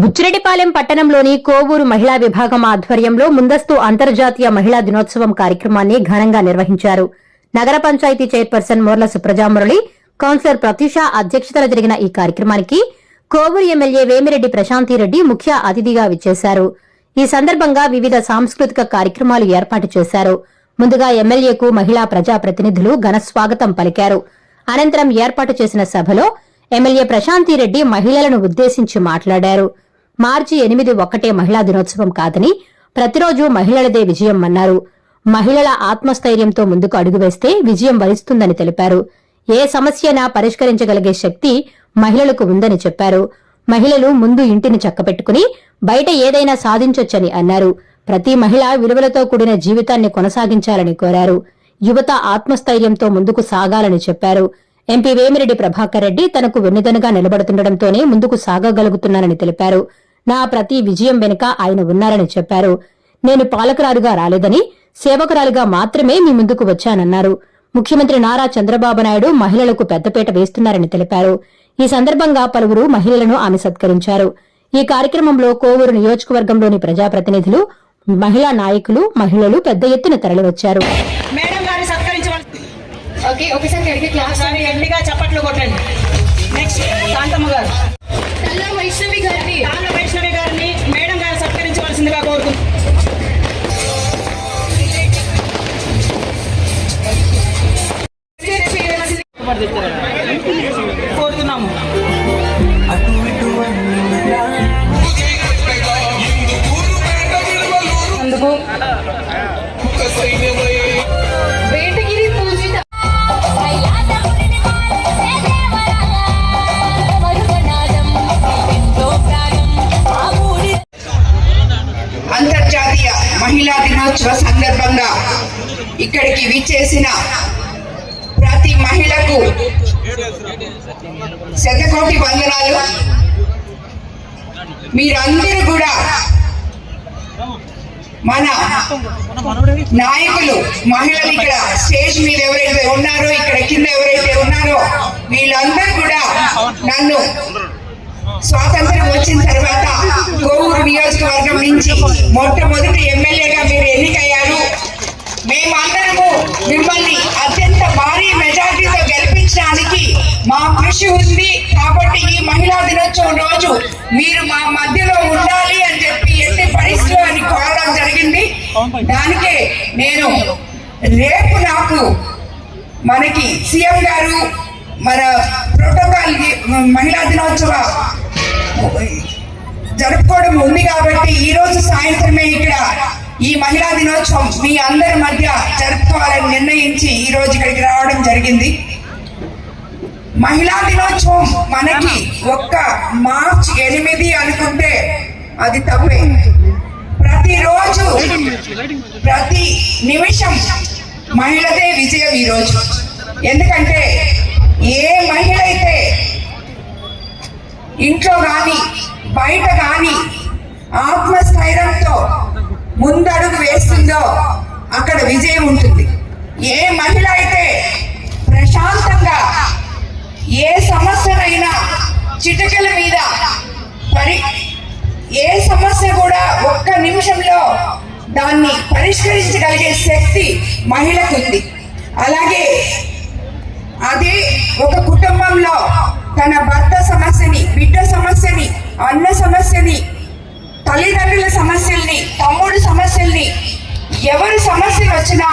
బుచ్చిరెడ్డిపాలెం పట్టణంలోని కోవూరు మహిళా విభాగం ఆధ్వర్యంలో ముందస్తు అంతర్జాతీయ మహిళా దినోత్సవం కార్యక్రమాన్ని ఘనంగా నిర్వహించారు. నగర పంచాయతీ చైర్పర్సన్ మోర్ల సుప్రజామురళి, కౌన్సిలర్ ప్రత్యూష అధ్యక్షతన జరిగిన ఈ కార్యక్రమానికి కోవూరు ఎమ్మెల్యే వేమిరెడ్డి ప్రశాంతిరెడ్డి ముఖ్య అతిథిగా విచ్చేశారు. ఈ సందర్భంగా వివిధ సాంస్కృతిక కార్యక్రమాలు ఏర్పాటు చేశారు. ముందుగా ఎమ్మెల్యేకు మహిళా ప్రజాప్రతినిధులు ఘన స్వాగతం పలికారు. అనంతరం ఏర్పాటు చేసిన సభలో ఎమ్మెల్యే ప్రశాంతిరెడ్డి మహిళలను ఉద్దేశించి మాట్లాడారు. మార్చి 8 ఒక్కటే మహిళా దినోత్సవం కాదని, ప్రతిరోజు మహిళలదే విజయం అన్నారు. మహిళల ఆత్మస్థైర్యంతో ముందుకు అడుగు వేస్తే విజయం వరిస్తుందని తెలిపారు. ఏ సమస్యనా పరిష్కరించగలిగే శక్తి మహిళలకు ఉందని చెప్పారు. మహిళలు ముందు ఇంటిని చక్కబెట్టుకుని బయట ఏదైనా సాధించొచ్చని అన్నారు. ప్రతి మహిళ విలువలతో కూడిన జీవితాన్ని కొనసాగించాలని కోరారు. యువత ఆత్మస్థైర్యంతో ముందుకు సాగాలని చెప్పారు. ఎంపీ వేమిరెడ్డి ప్రభాకర్ రెడ్డి తనకు వెన్నుదన్నుగా నిలబడుతుండటంతోనే ముందుకు సాగగలుగుతున్నానని తెలిపారు. నా ప్రతి విజయం వెనుక ఆయన ఉన్నారని చెప్పారు. నేను పాలకురాలుగా రాలేదని, సేవకురాలుగా మాత్రమే మీ ముందుకు వచ్చానన్నారు. ముఖ్యమంత్రి నారా చంద్రబాబు నాయుడు మహిళలకు పెద్దపీట వేస్తున్నారని తెలిపారు. ఈ సందర్భంగా పలువురు మహిళలను ఆమె సత్కరించారు. ఈ కార్యక్రమంలో కోవూరు నియోజకవర్గంలోని ప్రజాప్రతినిధులు, మహిళా నాయకులు, మహిళలు పెద్ద ఎత్తున తరలివచ్చారు. చప్పట్లు కొట్టండి. నెక్స్ట్ కాంతమ్మ గారు, వైష్ణవి గారిని మేడం గారు సత్కరించవలసిందిగా కోరుతున్నాము. అందుకు అంతర్జాతీయ మహిళా దినోత్సవ సందర్భంగా ఇక్కడికి విచ్చేసిన ప్రతి మహిళకు శతకోటి వందనాలు. మీరందరూ కూడా మన నాయకులు, మహిళలు ఇక్కడ స్టేజ్ మీద ఎవరైతే ఉన్నారో, ఇక్కడ కింద ఎవరైతే ఉన్నారో, వీళ్ళందరూ కూడా నన్ను స్వాతంత్రం వచ్చిన తర్వాత కోవూరు నియోజకవర్గం నుంచి మొట్టమొదటి ఎమ్మెల్యేగా మీరు ఎన్నికయ్యారు. మేమందరము మిమ్మల్ని అత్యంత భారీ మెజార్టీతో గెలిపించడానికి మా కృషి ఉంది. కాబట్టి ఈ మహిళా దినోత్సవం రోజు మీరు మా మధ్యలో ఉండాలి అని చెప్పి ఎట్టి పరిస్థితుల్లో అని కోరడం జరిగింది. దానికే నేను రేపు నాకు మనకి సీఎం గారు మన ప్రోటోకాల్ మహిళా దినోత్సవ జరుపుకోవడం ఉంది కాబట్టి ఈ రోజు సాయంత్రమే ఇక్కడ ఈ మహిళా దినోత్సవం మీ అందరి మధ్య జరుపుకోవాలని నిర్ణయించి ఈ రోజు ఇక్కడికి రావడం జరిగింది. మహిళా దినోత్సవం మనకి ఒక్క మార్చి 8 అనుకుంటే అది తప్పే. ప్రతిరోజు ప్రతి నిమిషం మహిళదే విజయం ఈరోజు. ఎందుకంటే ఏ మహిళ అయితే ఇంట్లో కానీ బయట కానీ ఆత్మస్థైర్యంతో ముందడుగు వేస్తుందో అక్కడ విజయం ఉంటుంది. ఏ మహిళ అయితే ప్రశాంతంగా ఏ సమస్యనైనా చిటికల మీద ఏ సమస్య కూడా ఒక్క నిమిషంలో దాన్ని పరిష్కరించగలిగే శక్తి మహిళకు ఉంది. అలాగే అదే ఒక కుటుంబంలో తన భర్త సమస్యని, బిడ్డ సమస్యని, అన్న సమస్యని, తల్లిదండ్రుల సమస్యల్ని, తమ్ముడు సమస్యల్ని, ఎవరి సమస్యలు వచ్చినా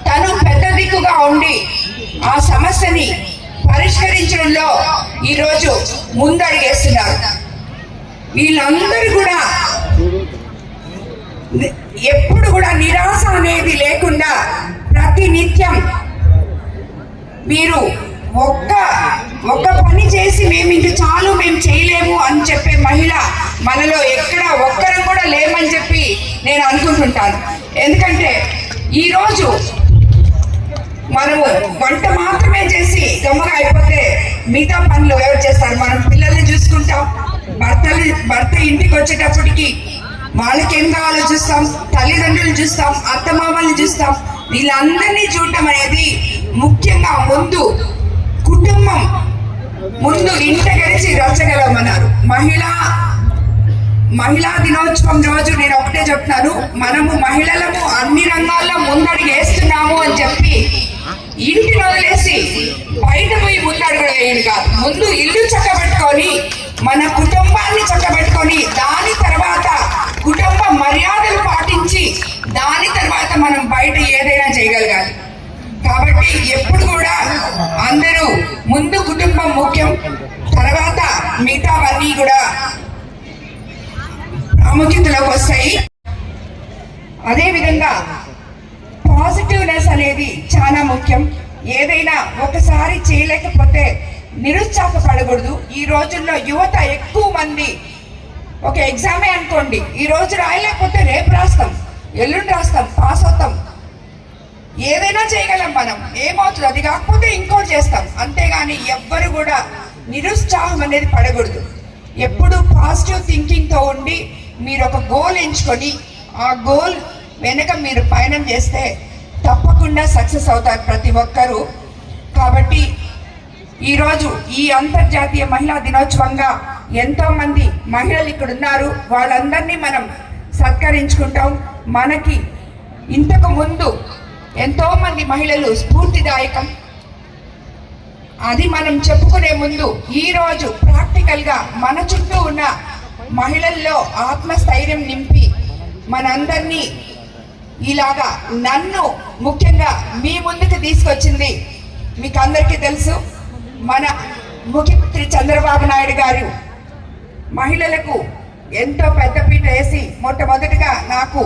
తను పెద్ద దిక్కుగా ఉండి ఆ సమస్యని పరిష్కరించడంలో ఈరోజు ముందడుగేస్తున్నారు. వీళ్ళందరూ కూడా ఎప్పుడు కూడా నిరాశ అనేది లేకుండా ప్రతి నిత్యం మీరు ఒక్క పని చేసి మేము ఇంక చాలు, మేము చేయలేము అని చెప్పే మహిళ మనలో ఎక్కడ ఒక్కరు కూడా లేమని చెప్పి నేను అనుకుంటుంటాను. ఎందుకంటే ఈరోజు మనము వంట మాత్రమే చేసి గమ్మగా అయిపోతే మిగతా పనులు ఎవరు చేస్తారు? మనం పిల్లల్ని చూసుకుంటాం, భర్త ఇంటికి వచ్చేటప్పటికి వాళ్ళకి ఏం కావాలో చూస్తాం, తల్లిదండ్రులు చూస్తాం, అత్తమామల్ని చూస్తాం. వీళ్ళందరినీ చూడటం అనేది ముఖ్యంగా ముందు కుటుంబం ముందు ఇంట గడిచి రచ్చగలమన్నారు. మహిళ మహిళా దినోత్సవం రోజు నేను ఒకటే చెప్తాను, మనము మహిళలము అన్ని రంగాల్లో ముందడుగు వేస్తున్నాము అని చెప్పి ఇంటిని వదిలేసి బయట పోయి ముందడుగు వేయను కాదు. ముందు ఇల్లు చక్కబెట్టుకొని మన కుటుంబాన్ని చక్కబెట్టుకొని దాని తర్వాత కుటుంబ మర్యాదలు పాటించి దాని తర్వాత మనం బయట ఏదైనా చేయగలగాలి. కాబట్టి ఎప్పుడు కూడా అందరూ ముందు కుటుంబం ముఖ్యం, తర్వాత మిగతావన్నీ కూడా ప్రాముఖ్యతలోకి వస్తాయి. అదేవిధంగా పాజిటివ్నెస్ అనేది చాలా ముఖ్యం. ఏదైనా ఒకసారి చేయలేకపోతే నిరుత్సాహపడకూడదు. ఈ రోజుల్లో యువత ఎక్కువ మంది ఒక ఎగ్జామే అనుకోండి, ఈ రోజు రాయలేకపోతే రేపు రాస్తాం, ఎల్లుండి రాస్తాం, పాస్ అవుతాం, ఏదైనా చేయగలం మనం. ఏమవుతుంది, అది కాకపోతే ఇంకోటి చేస్తాం. అంతేగాని ఎవ్వరు కూడా నిరుత్సాహం అనేది పడకూడదు. ఎప్పుడు పాజిటివ్ థింకింగ్తో ఉండి మీరు ఒక గోల్ ఎంచుకొని ఆ గోల్ వెనక మీరు పయనం చేస్తే తప్పకుండా సక్సెస్ అవుతారు ప్రతి ఒక్కరూ. కాబట్టి ఈరోజు ఈ అంతర్జాతీయ మహిళా దినోత్సవంగా ఎంతో మంది మహిళలు ఇక్కడ ఉన్నారు, వాళ్ళందరినీ మనం సత్కరించుకుంటాం. మనకి ఇంతకు ముందు ఎంతో మంది మహిళలు స్ఫూర్తిదాయకం. అది మనం చెప్పుకునే ముందు ఈరోజు ప్రాక్టికల్గా మన చుట్టూ ఉన్న మహిళల్లో ఆత్మస్థైర్యం నింపి మనందరినీ ఇలాగా నన్ను ముఖ్యంగా మీ ముందుకు తీసుకొచ్చింది మీకు అందరికీ తెలుసు, మన ముఖ్యమంత్రి చంద్రబాబు నాయుడు గారు మహిళలకు ఎంతో పెద్దపీట వేసి మొట్టమొదటిగా నాకు